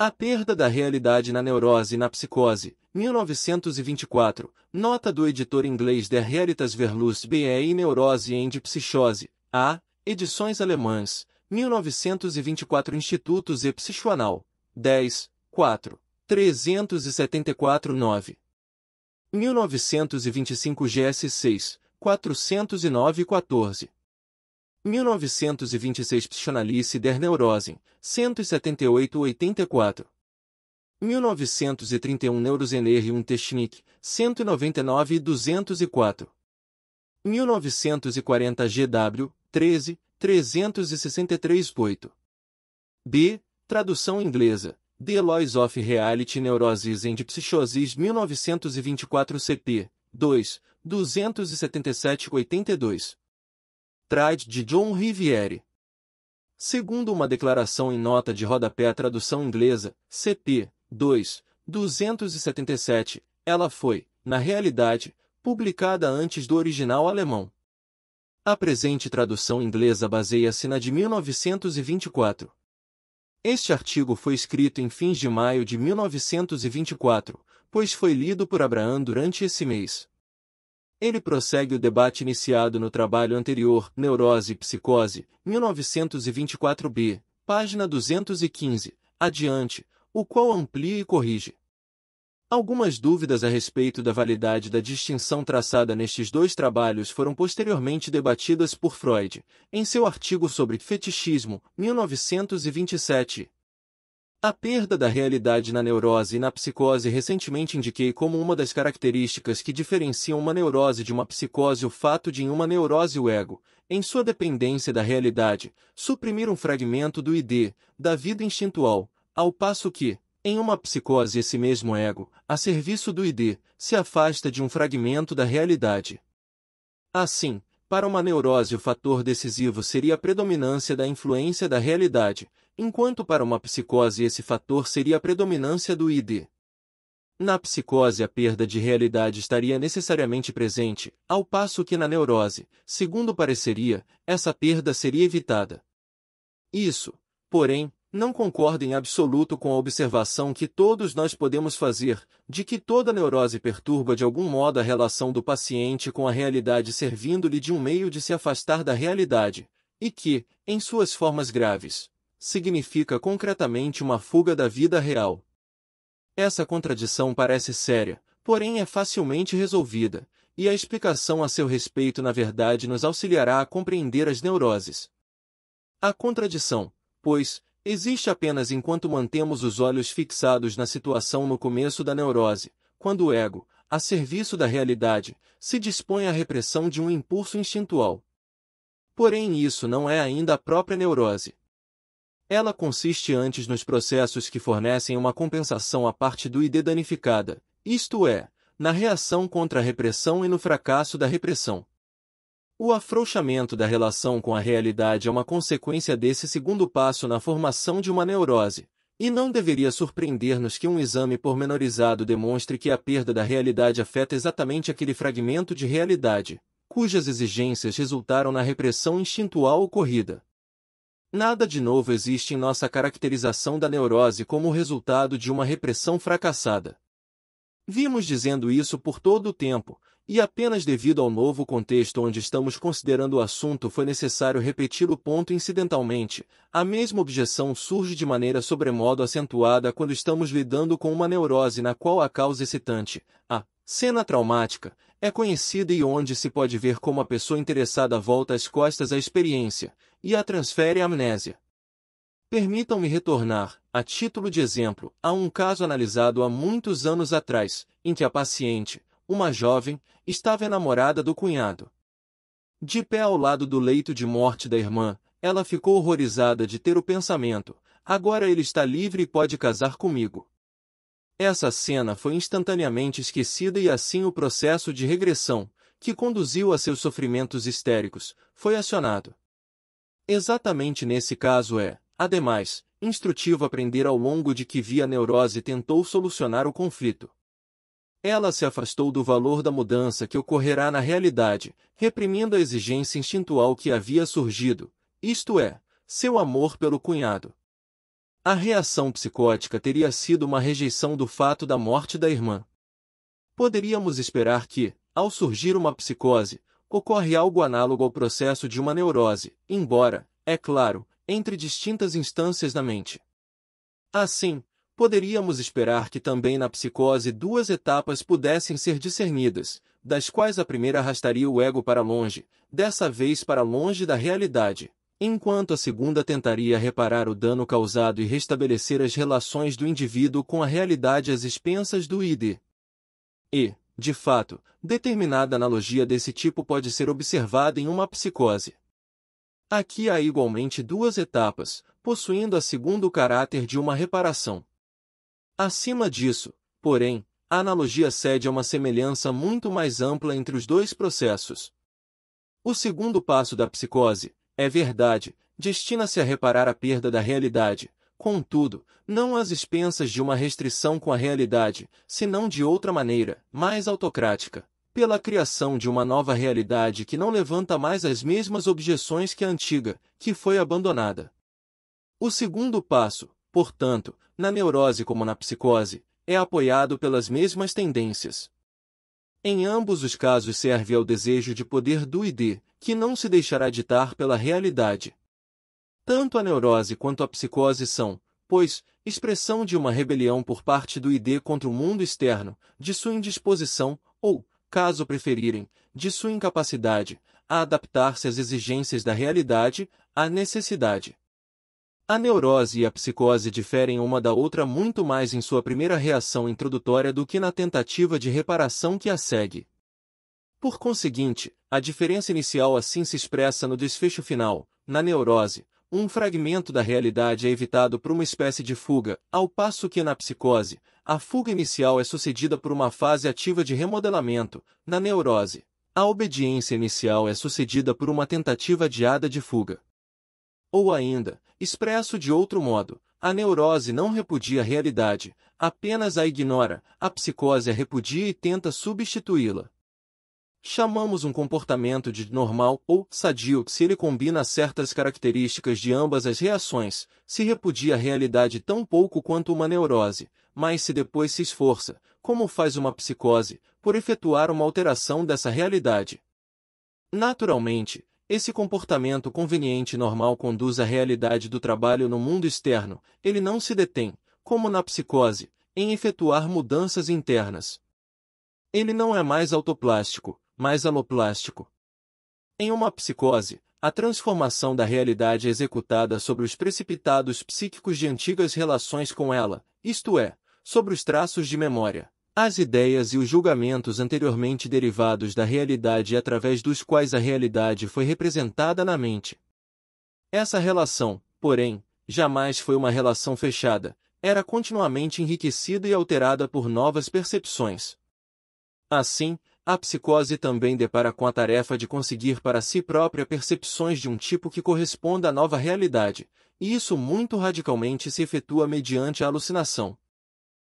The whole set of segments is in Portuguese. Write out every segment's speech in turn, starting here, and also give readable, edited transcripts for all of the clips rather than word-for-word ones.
A perda da realidade na neurose e na psicose, 1924, nota do editor inglês Der Realitätsverlust bei Neurose und Psychose, A. Edições Alemãs, 1924 Institutos e Psychoanal, 10, 4, 374 9. 1925 GS 6, 409 14. 1926 Psychanalyse der Neurosen, 178-84. 1931 Neurosenergie und Technik, 199 e 204. 1940 GW, 13, 363-8. B. Tradução inglesa. The Laws of Reality Neuroses and Psychoses 1924 CP, 2, 277-82. Trade de John Riviere. Segundo uma declaração em nota de rodapé tradução inglesa, CP, 2, 277, ela foi, na realidade, publicada antes do original alemão. A presente tradução inglesa baseia-se na de 1924. Este artigo foi escrito em fins de maio de 1924, pois foi lido por Abraham durante esse mês. Ele prossegue o debate iniciado no trabalho anterior, Neurose e Psicose, 1924b, página 215, adiante, o qual amplia e corrige. Algumas dúvidas a respeito da validade da distinção traçada nestes dois trabalhos foram posteriormente debatidas por Freud, em seu artigo sobre fetichismo, 1927. A perda da realidade na neurose e na psicose recentemente indiquei como uma das características que diferenciam uma neurose de uma psicose o fato de em uma neurose o ego, em sua dependência da realidade, suprimir um fragmento do id, da vida instintual, ao passo que, em uma psicose esse mesmo ego, a serviço do id, se afasta de um fragmento da realidade. Assim, para uma neurose o fator decisivo seria a predominância da influência da realidade, enquanto para uma psicose esse fator seria a predominância do id. Na psicose a perda de realidade estaria necessariamente presente, ao passo que na neurose, segundo pareceria, essa perda seria evitada. Isso, porém, não concorda em absoluto com a observação que todos nós podemos fazer, de que toda neurose perturba de algum modo a relação do paciente com a realidade servindo-lhe de um meio de se afastar da realidade, e que, em suas formas graves, significa concretamente uma fuga da vida real. Essa contradição parece séria, porém é facilmente resolvida, e a explicação a seu respeito na verdade nos auxiliará a compreender as neuroses. A contradição, pois, existe apenas enquanto mantemos os olhos fixados na situação no começo da neurose, quando o ego, a serviço da realidade, se dispõe à repressão de um impulso instintual. Porém isso não é ainda a própria neurose. Ela consiste antes nos processos que fornecem uma compensação à parte do id danificada, isto é, na reação contra a repressão e no fracasso da repressão. O afrouxamento da relação com a realidade é uma consequência desse segundo passo na formação de uma neurose, e não deveria surpreender-nos que um exame pormenorizado demonstre que a perda da realidade afeta exatamente aquele fragmento de realidade, cujas exigências resultaram na repressão instintual ocorrida. Nada de novo existe em nossa caracterização da neurose como resultado de uma repressão fracassada. Vimos dizendo isso por todo o tempo, e apenas devido ao novo contexto onde estamos considerando o assunto foi necessário repetir o ponto incidentalmente. A mesma objeção surge de maneira sobremodo acentuada quando estamos lidando com uma neurose na qual a causa excitante, a cena traumática, é conhecida e onde se pode ver como a pessoa interessada volta as costas à experiência, e a transfere à amnésia. Permitam-me retornar, a título de exemplo, a um caso analisado há muitos anos atrás, em que a paciente, uma jovem, estava enamorada do cunhado. De pé ao lado do leito de morte da irmã, ela ficou horrorizada de ter o pensamento: agora ele está livre e pode casar comigo. Essa cena foi instantaneamente esquecida e assim o processo de regressão, que conduziu a seus sofrimentos histéricos, foi acionado. Exatamente nesse caso ademais, instrutivo aprender ao longo de que via a neurose tentou solucionar o conflito. Ela se afastou do valor da mudança que ocorrerá na realidade, reprimindo a exigência instintual que havia surgido, isto é, seu amor pelo cunhado. A reação psicótica teria sido uma rejeição do fato da morte da irmã. Poderíamos esperar que, ao surgir uma psicose, ocorre algo análogo ao processo de uma neurose, embora, é claro, entre distintas instâncias da mente. Assim, poderíamos esperar que também na psicose duas etapas pudessem ser discernidas, das quais a primeira arrastaria o ego para longe, dessa vez para longe da realidade, enquanto a segunda tentaria reparar o dano causado e restabelecer as relações do indivíduo com a realidade às expensas do id. E, de fato, determinada analogia desse tipo pode ser observada em uma psicose. Aqui há igualmente duas etapas, possuindo a segunda o caráter de uma reparação. Acima disso, porém, a analogia cede a uma semelhança muito mais ampla entre os dois processos. O segundo passo da psicose, é verdade, destina-se a reparar a perda da realidade, contudo, não às expensas de uma restrição com a realidade, senão de outra maneira, mais autocrática, pela criação de uma nova realidade que não levanta mais as mesmas objeções que a antiga, que foi abandonada. O segundo passo, portanto, na neurose como na psicose, é apoiado pelas mesmas tendências. Em ambos os casos serve ao desejo de poder do id, que não se deixará ditar pela realidade. Tanto a neurose quanto a psicose são, pois, expressão de uma rebelião por parte do id contra o mundo externo, de sua indisposição, ou, caso preferirem, de sua incapacidade, a adaptar-se às exigências da realidade, à necessidade. A neurose e a psicose diferem uma da outra muito mais em sua primeira reação introdutória do que na tentativa de reparação que a segue. Por conseguinte, a diferença inicial assim se expressa no desfecho final. Na neurose, um fragmento da realidade é evitado por uma espécie de fuga, ao passo que na psicose, a fuga inicial é sucedida por uma fase ativa de remodelamento. Na neurose, a obediência inicial é sucedida por uma tentativa adiada de fuga. Ou ainda, expresso de outro modo, a neurose não repudia a realidade, apenas a ignora, a psicose a repudia e tenta substituí-la. Chamamos um comportamento de normal ou sadio se ele combina certas características de ambas as reações, se repudia a realidade tão pouco quanto uma neurose, mas se depois se esforça, como faz uma psicose, por efetuar uma alteração dessa realidade. Naturalmente, esse comportamento conveniente e normal conduz à realidade do trabalho no mundo externo, ele não se detém, como na psicose, em efetuar mudanças internas. Ele não é mais autoplástico, mas aloplástico. Em uma psicose, a transformação da realidade é executada sobre os precipitados psíquicos de antigas relações com ela, isto é, sobre os traços de memória, as ideias e os julgamentos anteriormente derivados da realidade e através dos quais a realidade foi representada na mente. Essa relação, porém, jamais foi uma relação fechada, era continuamente enriquecida e alterada por novas percepções. Assim, a psicose também depara com a tarefa de conseguir para si própria percepções de um tipo que corresponda à nova realidade, e isso muito radicalmente se efetua mediante a alucinação.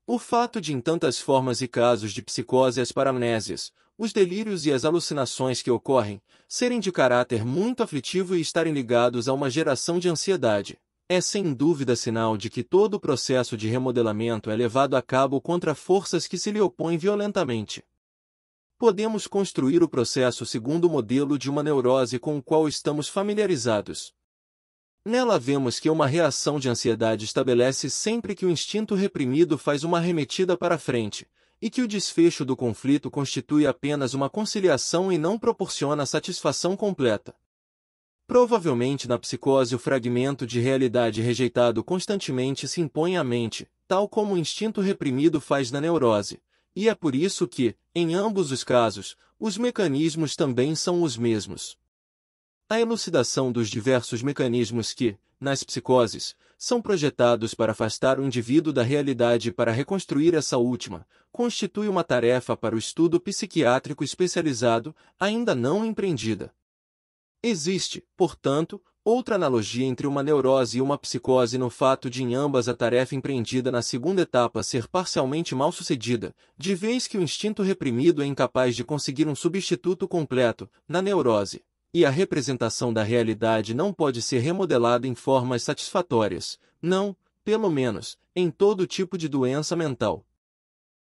O fato de em tantas formas e casos de psicose as paramnésias, os delírios e as alucinações que ocorrem, serem de caráter muito aflitivo e estarem ligados a uma geração de ansiedade, é sem dúvida sinal de que todo o processo de remodelamento é levado a cabo contra forças que se lhe opõem violentamente. Podemos construir o processo segundo o modelo de uma neurose com o qual estamos familiarizados. Nela vemos que uma reação de ansiedade estabelece sempre que o instinto reprimido faz uma arremetida para frente, e que o desfecho do conflito constitui apenas uma conciliação e não proporciona satisfação completa. Provavelmente na psicose o fragmento de realidade rejeitado constantemente se impõe à mente, tal como o instinto reprimido faz na neurose, e é por isso que, em ambos os casos, os mecanismos também são os mesmos. A elucidação dos diversos mecanismos que, nas psicoses, são projetados para afastar o indivíduo da realidade e para reconstruir essa última, constitui uma tarefa para o estudo psiquiátrico especializado, ainda não empreendida. Existe, portanto, outra analogia entre uma neurose e uma psicose no fato de em ambas a tarefa empreendida na segunda etapa ser parcialmente mal sucedida, de vez que o instinto reprimido é incapaz de conseguir um substituto completo, na neurose. E a representação da realidade não pode ser remodelada em formas satisfatórias, não, pelo menos, em todo tipo de doença mental.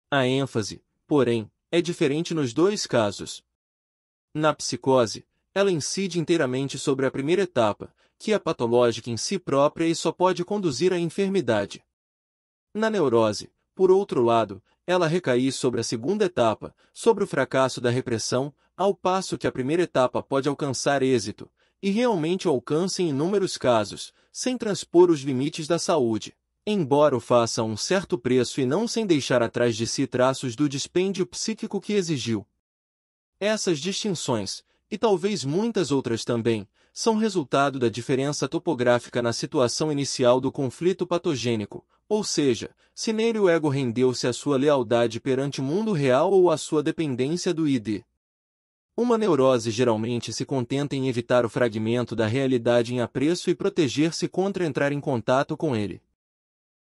A ênfase, porém, é diferente nos dois casos. Na psicose, ela incide inteiramente sobre a primeira etapa, que é patológica em si própria e só pode conduzir à enfermidade. Na neurose, por outro lado, ela recai sobre a segunda etapa, sobre o fracasso da repressão, ao passo que a primeira etapa pode alcançar êxito, e realmente o alcança em inúmeros casos, sem transpor os limites da saúde, embora o faça a um certo preço e não sem deixar atrás de si traços do dispêndio psíquico que exigiu. Essas distinções, e talvez muitas outras também, são resultado da diferença topográfica na situação inicial do conflito patogênico, ou seja, se nele o ego rendeu-se à sua lealdade perante o mundo real ou à sua dependência do id. Uma neurose geralmente se contenta em evitar o fragmento da realidade em apreço e proteger-se contra entrar em contato com ele.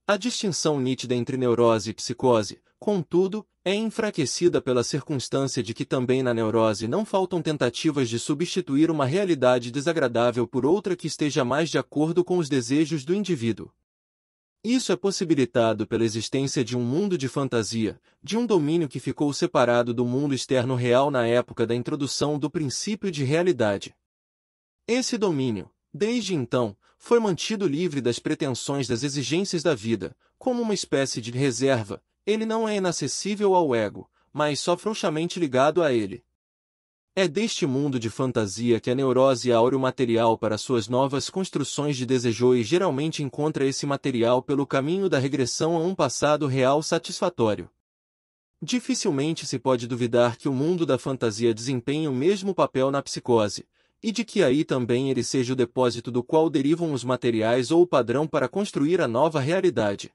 A distinção nítida entre neurose e psicose, contudo, é enfraquecida pela circunstância de que também na neurose não faltam tentativas de substituir uma realidade desagradável por outra que esteja mais de acordo com os desejos do indivíduo. Isso é possibilitado pela existência de um mundo de fantasia, de um domínio que ficou separado do mundo externo real na época da introdução do princípio de realidade. Esse domínio, desde então, foi mantido livre das pretensões das exigências da vida, como uma espécie de reserva. Ele não é inacessível ao ego, mas só frouxamente ligado a ele. É deste mundo de fantasia que a neurose aure o material para suas novas construções de desejo e geralmente encontra esse material pelo caminho da regressão a um passado real satisfatório. Dificilmente se pode duvidar que o mundo da fantasia desempenhe o mesmo papel na psicose, e de que aí também ele seja o depósito do qual derivam os materiais ou o padrão para construir a nova realidade.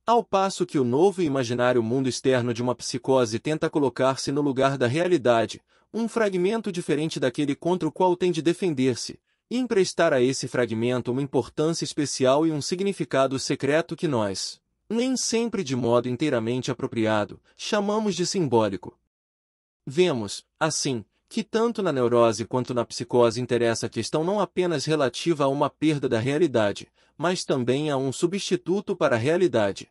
Ao passo que o novo e imaginário mundo externo de uma psicose tenta colocar-se no lugar da realidade, um fragmento diferente daquele contra o qual tem de defender-se, e emprestar a esse fragmento uma importância especial e um significado secreto que nós, nem sempre de modo inteiramente apropriado, chamamos de simbólico. Vemos, assim, que tanto na neurose quanto na psicose interessa a questão não apenas relativa a uma perda da realidade, mas também a um substituto para a realidade.